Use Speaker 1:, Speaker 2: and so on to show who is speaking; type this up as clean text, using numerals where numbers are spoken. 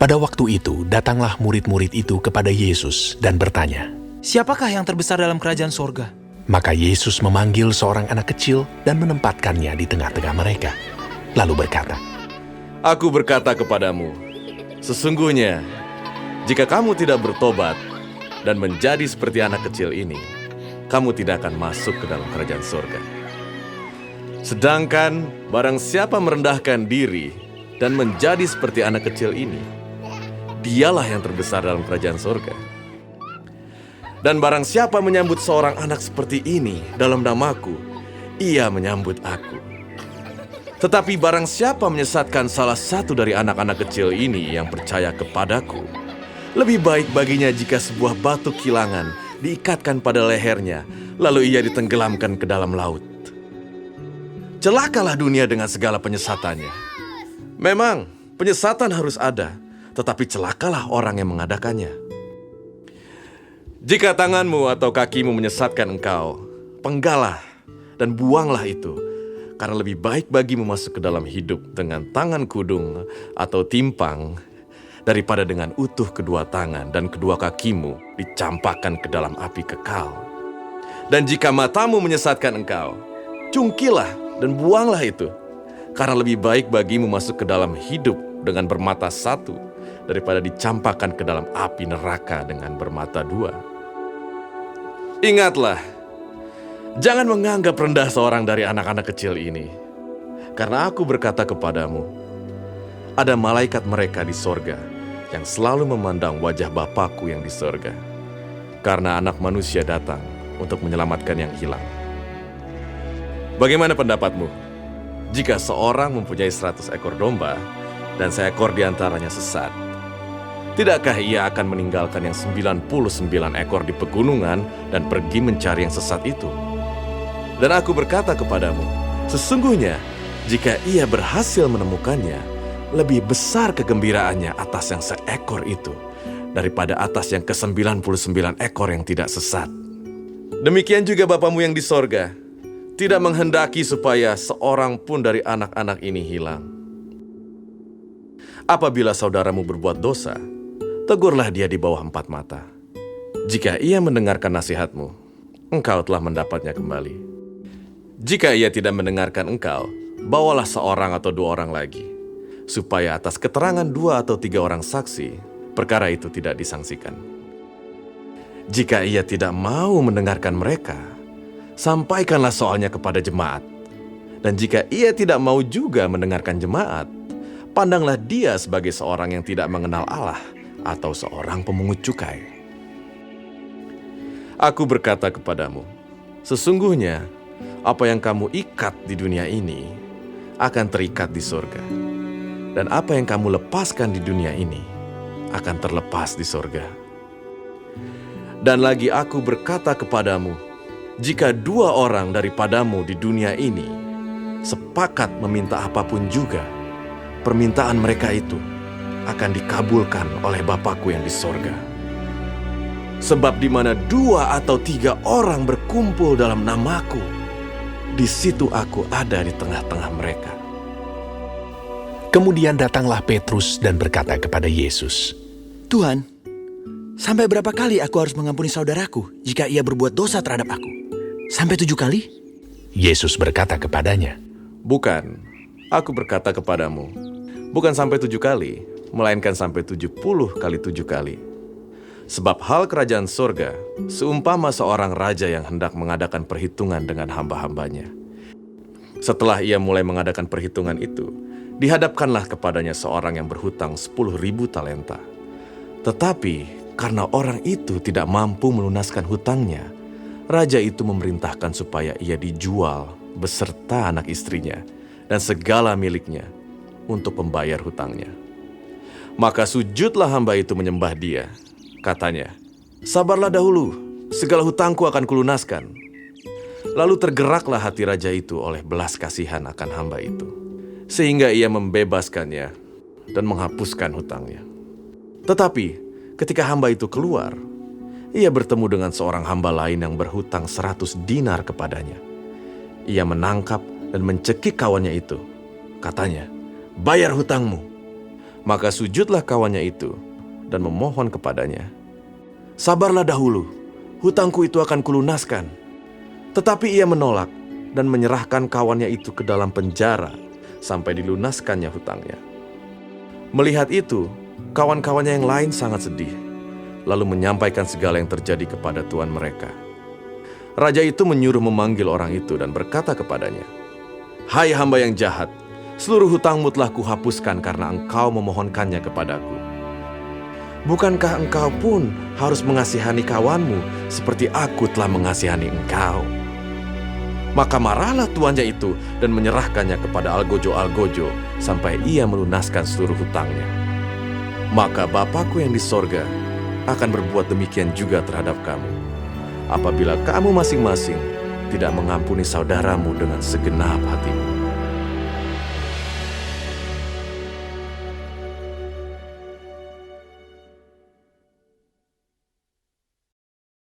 Speaker 1: Pada waktu itu, datanglah murid-murid itu kepada Yesus dan bertanya,
Speaker 2: "Siapakah yang terbesar dalam kerajaan sorga?"
Speaker 1: Maka Yesus memanggil seorang anak kecil dan menempatkannya di tengah-tengah mereka. Lalu berkata,
Speaker 3: Aku berkata kepadamu, sesungguhnya, jika kamu tidak bertobat dan menjadi seperti anak kecil ini, kamu tidak akan masuk ke dalam kerajaan surga. Sedangkan barang siapa merendahkan diri dan menjadi seperti anak kecil ini, dialah yang terbesar dalam kerajaan surga. Dan barang siapa menyambut seorang anak seperti ini dalam namaku, ia menyambut aku. Tetapi barang siapa menyesatkan salah satu dari anak-anak kecil ini yang percaya kepadaku, lebih baik baginya jika sebuah batu kilangan diikatkan pada lehernya, lalu ia ditenggelamkan ke dalam laut. Celakalah dunia dengan segala penyesatannya. Memang, penyesatan harus ada, tetapi celakalah orang yang mengadakannya. Jika tanganmu atau kakimu menyesatkan engkau, penggalah dan buanglah itu. Karena lebih baik bagimu masuk ke dalam hidup dengan tangan kudung atau timpang daripada dengan utuh kedua tangan dan kedua kakimu dicampakkan ke dalam api kekal. Dan jika matamu menyesatkan engkau, cungkilah dan buanglah itu. Karena lebih baik bagimu masuk ke dalam hidup dengan bermata satu daripada dicampakkan ke dalam api neraka dengan bermata dua. Ingatlah, jangan menganggap rendah seorang dari anak-anak kecil ini. Karena aku berkata kepadamu, ada malaikat mereka di sorga yang selalu memandang wajah Bapakku yang di sorga. Karena anak manusia datang untuk menyelamatkan yang hilang. Bagaimana pendapatmu? Jika seorang mempunyai 100 ekor domba dan seekor di antaranya sesat, tidakkah ia akan meninggalkan yang 99 ekor di pegunungan dan pergi mencari yang sesat itu? Dan aku berkata kepadamu, sesungguhnya jika ia berhasil menemukannya, lebih besar kegembiraannya atas yang seekor itu daripada atas yang ke-99 ekor yang tidak sesat. Demikian juga Bapamu yang di sorga tidak menghendaki supaya seorang pun dari anak-anak ini hilang. Apabila saudaramu berbuat dosa, tegurlah dia di bawah 4 mata. Jika ia mendengarkan nasihatmu, engkau telah mendapatnya kembali. Jika ia tidak mendengarkan engkau, bawalah seorang atau 2 orang lagi, supaya atas keterangan 2 atau 3 orang saksi, perkara itu tidak disangsikan. Jika ia tidak mau mendengarkan mereka, sampaikanlah soalnya kepada jemaat. Dan jika ia tidak mau juga mendengarkan jemaat, pandanglah dia sebagai seorang yang tidak mengenal Allah atau seorang pemungut cukai. Aku berkata kepadamu, sesungguhnya apa yang kamu ikat di dunia ini akan terikat di surga. Dan apa yang kamu lepaskan di dunia ini akan terlepas di surga. Dan lagi aku berkata kepadamu, jika 2 orang daripadamu di dunia ini sepakat meminta apapun juga, permintaan mereka itu akan dikabulkan oleh Bapakku yang di sorga. Sebab di mana 2 atau 3 orang berkumpul dalam namaku, di situ aku ada di tengah-tengah mereka.
Speaker 1: Kemudian datanglah Petrus dan berkata kepada Yesus,
Speaker 2: "Tuhan, sampai berapa kali aku harus mengampuni saudaraku jika ia berbuat dosa terhadap aku? Sampai 7 kali?"
Speaker 1: Yesus berkata kepadanya,
Speaker 3: Bukan, aku berkata kepadamu, bukan sampai 7 kali, melainkan sampai 70 kali 7 kali. Sebab hal kerajaan surga seumpama seorang raja yang hendak mengadakan perhitungan dengan hamba-hambanya. Setelah ia mulai mengadakan perhitungan itu, dihadapkanlah kepadanya seorang yang berhutang 10.000 talenta. Tetapi karena orang itu tidak mampu melunaskan hutangnya, raja itu memerintahkan supaya ia dijual beserta anak istrinya dan segala miliknya untuk membayar hutangnya. Maka sujudlah hamba itu menyembah dia. Katanya, sabarlah dahulu, segala hutangku akan kulunaskan. Lalu tergeraklah hati raja itu oleh belas kasihan akan hamba itu, sehingga ia membebaskannya dan menghapuskan hutangnya. Tetapi ketika hamba itu keluar, ia bertemu dengan seorang hamba lain yang berhutang 100 dinar kepadanya. Ia menangkap dan mencekik kawannya itu. Katanya, bayar hutangmu. Maka sujudlah kawannya itu dan memohon kepadanya, "Sabarlah dahulu, hutangku itu akan kulunaskan." Tetapi ia menolak dan menyerahkan kawannya itu ke dalam penjara sampai dilunaskannya hutangnya. Melihat itu, kawan-kawannya yang lain sangat sedih, lalu menyampaikan segala yang terjadi kepada tuan mereka. Raja itu menyuruh memanggil orang itu dan berkata kepadanya, "Hai hamba yang jahat, seluruh hutangmu telah kuhapuskan karena engkau memohonkannya kepadaku. Bukankah engkau pun harus mengasihani kawanmu seperti aku telah mengasihani engkau?" Maka marahlah tuannya itu dan menyerahkannya kepada algojo-algojo sampai ia melunaskan seluruh hutangnya. Maka Bapakku yang di sorga akan berbuat demikian juga terhadap kamu, apabila kamu masing-masing tidak mengampuni saudaramu dengan segenap hatimu.